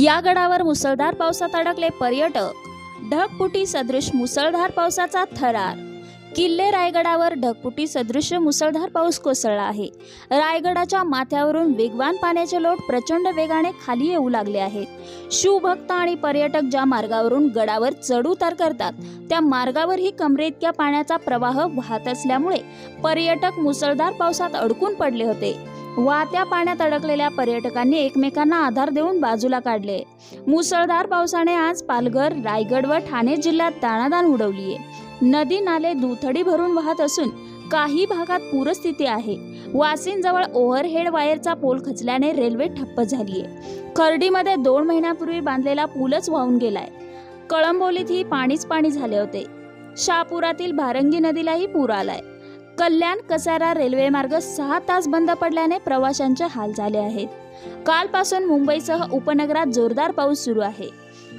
या गडावर मुसळधार पावसात अडकले पर्यटक, ढगफुटी सदृश मुसळधार पावसाचा थरार। किल्ले रायगडावर ढगफुटी सदृश मुसळधार पाऊस कोसळला आहे। रायगडाच्या माथ्यावरून वेगवान पाण्याचे लोट प्रचंड वेगाने खाली येऊ लागले आहेत। शिवभक्त आणि पर्यटक ज्या मार्गावरून गडावर चढ उतार करतात त्या मार्गावरही कमरेइतक्या पाण्याचा प्रवाह वाहत असल्यामुळे पर्यटक मुसळधार पावसात अडकून पडले होते। वाहत्या पाण्यात अडकलेल्या पर्यटकांनी एकमेकांना आधार देऊन बाजूला काढले। मुसळधार पावसाने आज पालघर, रायगड व ठाणे जिल्ह्यात दाणादाण उडवली आहे। नदी नाले दुथडी भरून वाहत असून काही भागात पूरस्थिती आहे। वासिंदजवळ ओव्हरहेड वायरचा पोल खचल्याने रेल्वे ठप्प झाली आहे। खर्डीमध्ये 2 महिन्यापूर्वी बांधलेला पूलच वाहून गेलाय। कळंबोलीतही पाणीच पाणी झाले होते। शहापुरातील भारंगी नदीलाही पूर आलाय। कल्याण कसारा रेल्वे मार्ग 6 तास बंद पडल्याने प्रवाशांचे हाल झाले आहेत। कालपासून मुंबईसह उपनगरात जोरदार पाऊस सुरू आहे।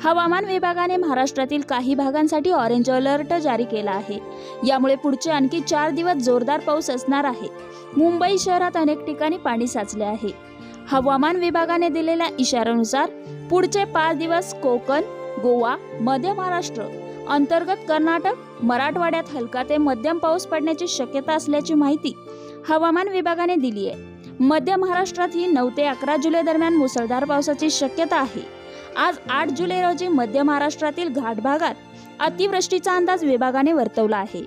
हवामान विभागाने महाराष्ट्रातील काही भागांसाठी ऑरेंज अलर्ट जारी केला आहे। यामुळे पुढचे आणखी 4 दिवस जोरदार पाऊस असणार आहे। मुंबई शहरात अनेक ठिकाणी पाणी साचले आहे। हवामान विभागाने दिलेल्या इशाऱ्यानुसार पुढचे 5 दिवस कोकण, गोवा, मध्य महाराष्ट्र, अंतर्गत कर्नाटक, मराठवाड्यात हलका ते मध्यम पाऊस पडण्याची शक्यता असल्याची माहिती हवामान विभागाने दिली आहे। मध्य महाराष्ट्रातही 9 ते 11 जुलै दरम्यान मुसळधार पावसाची शक्यता आहे। आज 8 जुलै रोजी मध्य महाराष्ट्रातील घाट भागात अतिवृष्टीचा अंदाज विभागाने वर्तवला आहे।